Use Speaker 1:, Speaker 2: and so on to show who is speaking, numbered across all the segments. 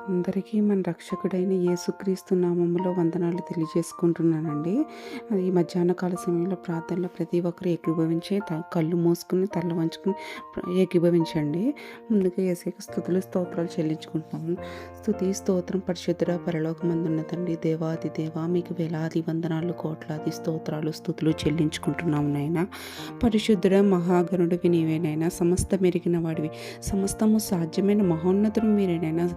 Speaker 1: అందరికీ మన రక్షకుడైన యేసుక్రీస్తు నామములో వందనాలు తెలియజేసుకుంటున్నానండి. ఈ మధ్యాహ్న కాల సమయంలో ప్రార్థనలో ప్రతి ఒక్కరు ఏకీభవించి కళ్ళు మూసుకుని తల వంచుకుని ఏకీభవించండి. ముందుగా యేసుకి స్తుతులు స్తోత్రాలు చెల్లించుకుంటున్నాము. స్తుతి స్తోత్రం పరిశుద్ధుడ పరలోకమందున్న తండ్రి దేవాది దేవా మీకు వేలాది వందనాలు కోట్లాది స్తోత్రాలు స్తుతులు చెల్లించుకుంటున్నాము నాయన. పరిశుద్ధుడ మహాగణుడివి నీవేనైనా, సమస్త మెరిగిన వాడివి, సమస్తము సాధ్యమైన మహోన్నతుడు మీరేనైనా.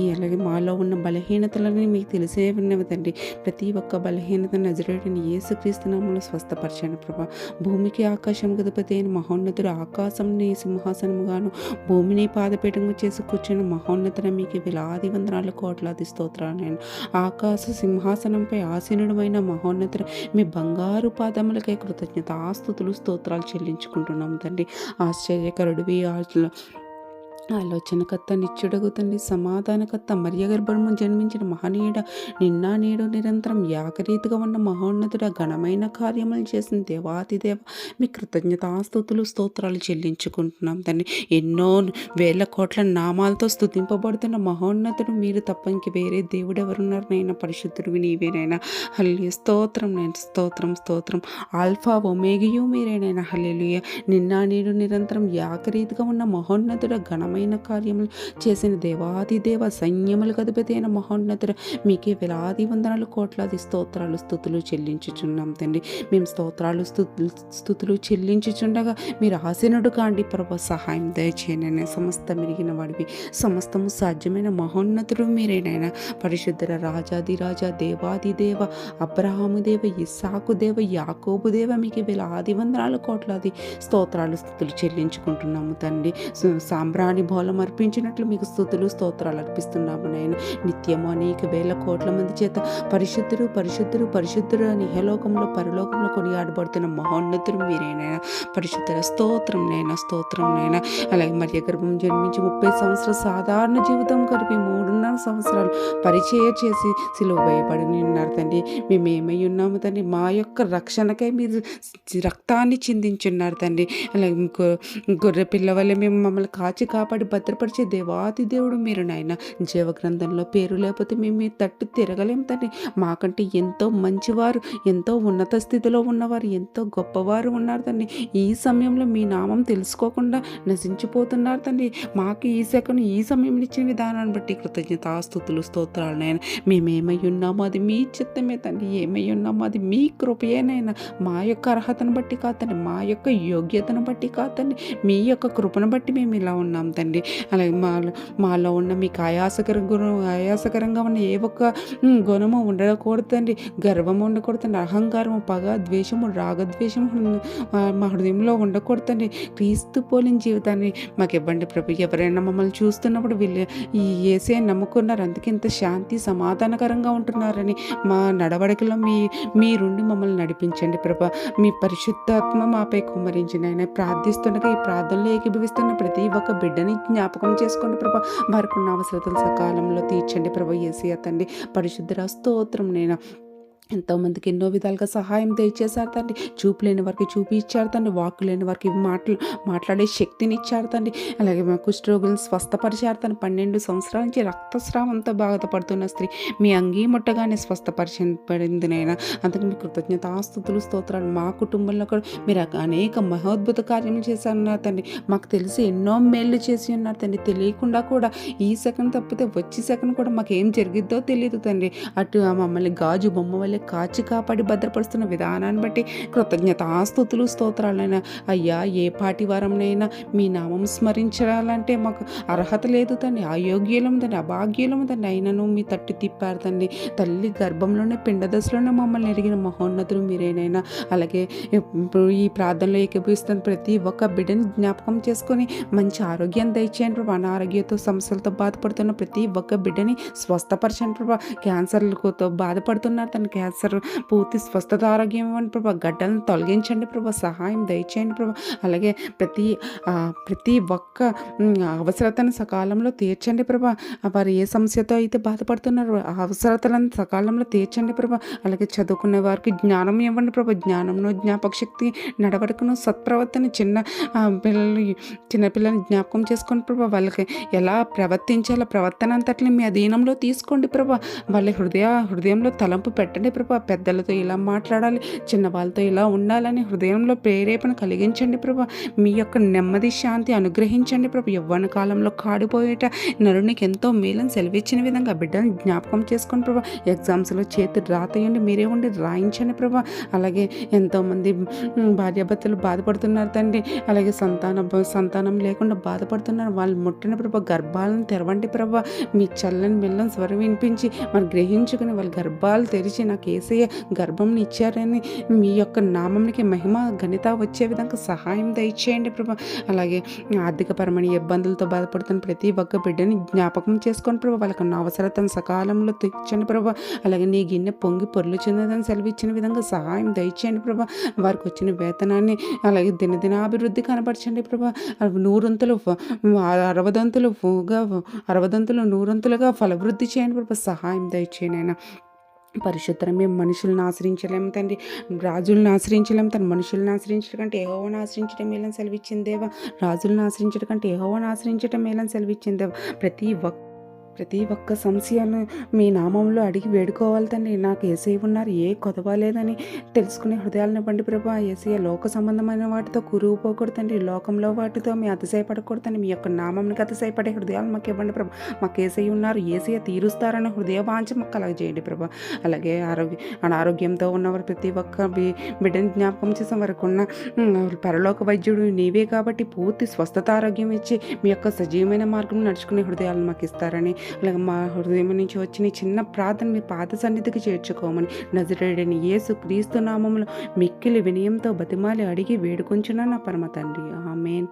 Speaker 1: అలాగే మాలో ఉన్న బలహీనతలని మీకు తెలిసే ఉన్నవి తండ్రి. ప్రతి ఒక్క బలహీనత నజరేయుడైన యేసుక్రీస్తు నామములో స్వస్థపరచండి ప్రభా. భూమికి ఆకాశం గదిపతి అయిన మహోన్నతుడు, ఆకాశంని సింహాసనముగాను భూమిని పాదపీఠము చేసి కూర్చున్న మహోన్నతుడ మీకు వేలాది వందనాలు కోట్లాది స్తోత్రాలు. నేను ఆకాశ సింహాసనంపై ఆసీనుడమైన మహోన్నతుడు మీ బంగారు పాదములకై కృతజ్ఞత ఆస్తుతులు స్తోత్రాలు చెల్లించుకుంటున్నాము తండ్రి. ఆశ్చర్యకరుడివి, ఆలోచనకర్త, నిత్యుడగు తండ్రి, సమాధానకర్త, మర్యగర్భము జన్మించిన మహనీయుడ, నిన్న నేడు నిరంతరం ఏకరీతిగా ఉన్న మహోన్నతుడ, ఘనమైన కార్యములు చేసిన దేవాతిదేవ మీ కృతజ్ఞతాస్తుతులు స్తోత్రాలు చెల్లించుకుంటున్నాం తండ్రి. ఎన్నో వేల కోట్ల నామాలతో స్తుతింపబడుతున్న మహోన్నతుడు మీరు తప్ప ఇంక వేరే దేవుడు ఎవరున్నారు నైనా. పరిశుద్ధుడివి నీవేనైనా. హల్లెలూయా. స్తోత్రం నేను స్తోత్రం స్తోత్రం. ఆల్ఫా ఒమేగయు మీరేనైనా. హల్లెలూయా. నిన్న నేడు నిరంతరం ఏకరీతిగా ఉన్న మహోన్నతుడ, ఘనమైన కార్యములు చేసిన దేవాది దేవ, సైన్యములకు అధిపతి అయిన మహోన్నతుడు మీకే వేలాది వందనాలు కోట్లాది స్తోత్రాలు స్తుతులు చెల్లించుచున్నాం తండ్రి. మేము స్తోత్రాలు స్తుతులు చెల్లించుచుండగా మీరు ఆసీనుడు కాండి ప్రభు. సహాయం దయచేయనైనా. సమస్త మెరిగిన వాడివి, సమస్తము సాధ్యమైన మహోన్నతుడు మీరేనైనా. పరిశుద్ధుల రాజాది రాజా, దేవాది దేవ, అబ్రహాము దేవ, ఇస్సాకు దేవ, యాకోబు దేవ మీకు వేలాది వందనాలు కోట్లాది స్తోత్రాలు స్తుతులు చెల్లించుకుంటున్నాము తండ్రి. సాంబ్రాణి బోలం అర్పించినట్లు మీకు స్తుతులు స్తోత్రాలు అర్పిస్తున్నాము నాయన. నిత్యము అనేక వేల కోట్ల మంది చేత పరిశుద్ధుడు పరిశుద్ధుడు పరిశుద్ధుడు అని ఇహలోకంలో పరలోకంలో కొనియాడబడుతున్న మహోన్నతుడు మీరేనైనా. పరిశుద్ధుల స్తోత్రం నైనా, స్తోత్రం నైనా. అలాగే మర్య గర్భం జన్మించి 30 సంవత్సరాలు సాధారణ జీవితం కలిపి 3.5 సంవత్సరాలు పరిచయం చేసి సిలువ వేయబడి ఉన్నారు తండ్రి. మేము ఏమై ఉన్నాము తండ్రి? మా యొక్క రక్షణకై మీరు రక్తాన్ని చిందించున్నారు తండ్రి. అలాగే గొర్రె పిల్ల వల్ల మేము మమ్మల్ని కాచి కాపాడి భద్రపరిచే దేవాది దేవుడు మీరు నాయన. జీవగ్రంథంలో పేరు లేకపోతే మేము మీ తట్టు తిరగలేం తండ్రి. మాకంటే ఎంతో మంచివారు, ఎంతో ఉన్నత స్థితిలో ఉన్నవారు, ఎంతో గొప్పవారు ఉన్నారు తండ్రి. ఈ సమయంలో మీ నామం తెలుసుకోకుండా నశించిపోతున్నారు తండ్రి. మాకు ఈ సెకను ఈ సమయంలో ఇచ్చిన విధానాన్ని బట్టి కృతజ్ఞతాస్తుతులు స్తోత్రాలు నాయన. మేమేమై ఉన్నామో అది మీ చిత్తమే తండ్రి. ఏమై ఉన్నామో అది మీ కృపయేనైనా. మా యొక్క అర్హతను బట్టి కాదండి, మా యొక్క యోగ్యతను బట్టి కాదండి, మీ యొక్క కృపను బట్టి మేము ఇలా ఉన్నాం తండ్రి. అలాగే మాలో ఉన్న మీకు ఆయాసకరంగా ఉన్న ఏ ఒక్క గుణము ఉండకూడదండి, గర్వము ఉండకూడదండి, అహంకారము, పగ, ద్వేషము, రాగద్వేషము మా హృదయంలో ఉండకూడదండి. క్రీస్తు పోలిన జీవితాన్ని మాకు ఇవ్వండి ప్రభు. ఎవరైనా మమ్మల్ని చూస్తున్నప్పుడు వీళ్ళు ఈ యేసే నమ్ముకున్నారు, అందుకే ఇంత శాంతి సమాధానకరంగా ఉంటున్నారని మా నడవడికలో మీరుండి మమ్మల్ని నడిపించండి ప్రభా. మీ పరిశుద్ధాత్మ మాపై కుమ్మరించిన ఆయన ప్రార్థిస్తుండగా ఈ ప్రార్థనలో ఏకీభవిస్తున్న ప్రతి ఒక్క బిడ్డని జ్ఞాపకం చేసుకోండి ప్రభా. వారికి ఉన్న అవసరతలు సకాలంలో తీర్చండి ప్రభా. యేసయ్య తండ్రి. పరిశుద్ధ స్తోత్రం నేను. ఎంతోమందికి ఎన్నో విధాలుగా సహాయం దయచేశారు తండ్రి. చూపు లేని వారికి చూపి ఇచ్చారు తండ్రి. వాక్కు లేని వారికి మాట్లాడే శక్తిని ఇచ్చారు తండ్రి. అలాగే మా కుష్ఠరోగులను స్వస్థపరిచారు తండ్రి. 12 సంవత్సరాల నుంచి రక్తస్రావంతో బాధపడుతున్న స్త్రీ మీ అంగీ ముట్టగానే స్వస్థపరిచబడింది నైనా. అందుకే మీ కృతజ్ఞతాస్తుతులు స్తోత్రాలు. మా కుటుంబంలో కూడా మీరు అనేక మహోద్భుత కార్యములు చేశారన్నారు తండ్రి. మాకు తెలిసి ఎన్నో మేళ్ళు చేసి ఉన్నారు తండ్రి. తెలియకుండా కూడా ఈ సెకండ్ తప్పితే వచ్చే సెకండ్ కూడా మాకు ఏం జరిగిద్దో తెలియదు తండ్రి. అటు మమ్మల్ని గాజు బొమ్మ వల్ల కాచి కాపాడి భద్రపరుస్తున్న విధానాన్ని బట్టి కృతజ్ఞతాస్తుతులు స్తోత్రాలైనా. అయ్యా, ఏ పాటి వారంనైనా మీ నామం స్మరించాలంటే మాకు అర్హత లేదు తండ్రి. అయోగ్యులం తండ్రి, అభాగ్యులం తండ్రి. అయినను మీ తట్టు తిప్పారు తండ్రి. తల్లి గర్భంలోనే పిండ దశలోనే మమ్మల్ని ఎరిగిన మహోన్నతులు మీరేనైనా. అలాగే ఇప్పుడు ఈ ప్రార్థనలో ఏకీభవిస్తున్న ప్రతి ఒక్క బిడ్డని జ్ఞాపకం చేసుకొని మంచి ఆరోగ్యాన్ని దయచేయండి ప్రభా. అనారోగ్యంతో సమస్యలతో బాధపడుతున్న ప్రతి ఒక్క బిడ్డని స్వస్థపరచండి ప్రభా. క్యాన్సర్లతో బాధపడుతున్నారు తన క్యాన్సర్ పూర్తి స్వస్థత ఆరోగ్యం ఇవ్వండి ప్రభా. గడ్డలను తొలగించండి ప్రభా, సహాయం దయచేయండి ప్రభా. అలాగే ప్రతి ఒక్క అవసరతను సకాలంలో తీర్చండి ప్రభా. వారు ఏ సమస్యతో అయితే బాధపడుతున్నారో ఆ అవసరతలను సకాలంలో తీర్చండి ప్రభా. అలాగే చదువుకునే వారికి జ్ఞానం ఇవ్వండి ప్రభా. జ్ఞానంను, జ్ఞాపక శక్తి, నడవడికను, సత్ప్రవర్తన, చిన్నపిల్లల్ని జ్ఞాపకం చేసుకోండి ప్రభా. వాళ్ళకి ఎలా ప్రవర్తించాలో ప్రవర్తన అంతటిని మీ అధీనంలో తీసుకోండి ప్రభా. వాళ్ళ హృదయంలో తలంపు పెట్టండి ప్రభా. పెద్దలతో ఇలా మాట్లాడాలి, చిన్నవాళ్ళతో ఇలా ఉండాలని హృదయంలో ప్రేరేపణ కలిగించండి ప్రభా. మీ యొక్క నెమ్మది, శాంతి అనుగ్రహించండి ప్రభా. యవ్వన కాలంలో కాడిపోయేట నరునికి ఎంతో మేలను సెలవిచ్చిన విధంగా బిడ్డను జ్ఞాపకం చేసుకొని ప్రభా. ఎగ్జామ్స్లో చేతి రాతయండి, మీరే ఉండి రాయించండి ప్రభా. అలాగే ఎంతోమంది భార్యాభర్తలు బాధపడుతున్నారు తండ్రి. అలాగే సంతానం లేకుండా బాధపడుతున్నారు. వాళ్ళు ముట్టిన ప్రభా గర్భాలను తెరవండి ప్రభా. మీ చల్లని మెల్లని స్వరం వినిపించి మరి గ్రహించుకుని వాళ్ళ గర్భాలు తెరిచి నాకు ఏసయ్య గర్భంని ఇచ్చారని మీ యొక్క నామంకి మహిమ ఘనత వచ్చే విధంగా సహాయం దయచేయండి ప్రభా. అలాగే ఆర్థికపరమైన ఇబ్బందులతో బాధపడుతున్న ప్రతి ఒక్క బిడ్డని జ్ఞాపకం చేసుకొని ప్రభా. వాళ్ళకు ఉన్న అవసరతను సకాలంలో తీర్చండి ప్రభా. అలాగే నీ గిన్నె పొంగి పొర్లుచున్నదని సెలవిచ్చిన విధంగా సహాయం దయచేయండి ప్రభా. వారికి వచ్చిన వేతనాన్ని అలాగే దినదినాభివృద్ధి కనపరచండి ప్రభా. నూరంతులు నూరంతులుగా ఫలవృద్ధి చేయండి ప్రభా. సహాయం దయచేయండి ఆయన. పరిశుద్ధం. మేము మనుషులను ఆశ్రయించలేము తండ్రి, రాజులను ఆశ్రయించలేము తన మనుషులను ఆశ్రయించడం కంటే యెహోవాను ఆశ్రయించడం మేలని సెలవిచ్చింది దేవా. రాజులను ఆశ్రయించడం కంటే యెహోవాను ఆశ్రయించడం మేలని సెలవిచ్చింది దేవా. ప్రతి ఒక్క సమస్యను మీ నామంలో అడిగి వేడుకోవాలి తండ్రి. నాకు యేసయ్య ఉన్నారు, ఏ కొదవ లేదని తెలుసుకునే హృదయాలను ఇవ్వండి ప్రభా. యేసయ్య లోక సంబంధమైన వాటితో కురువుపోకూడదండి, లోకంలో వాటితో మీ అతిశయపడకూడదండి. మీ యొక్క నామంకి అతిశయపడే హృదయాలు మాకు ఇవ్వండి ప్రభా. మాకు యేసయ్య ఉన్నారు, యేసయ్య తీరుస్తారన్న హృదయ వాంఛ మాకు అలాగే చేయండి ప్రభా. అలాగే అనారోగ్యంతో ఉన్నవారు ప్రతి ఒక్క బిడ్డని జ్ఞాపకం చేసిన వరకు ఉన్న పరలోక వైద్యుడు నీవే కాబట్టి పూర్తి స్వస్థత ఆరోగ్యం ఇచ్చి మీ యొక్క సజీవమైన మార్గం నడుచుకునే హృదయాలను మాకు ఇస్తారని, అలాగే మా హృదయం నుంచి వచ్చిన చిన్న ప్రార్థన మీ పాద సన్నిధికి చేర్చుకోమని నజరేయుడైన యేసు క్రీస్తు నామములో మిక్కిలి వినయంతో బతిమాలి అడిగి వేడుకొంచున్నా నా పరమ తండ్రి. ఆమేన్,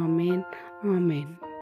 Speaker 1: ఆమేన్, ఆమేన్.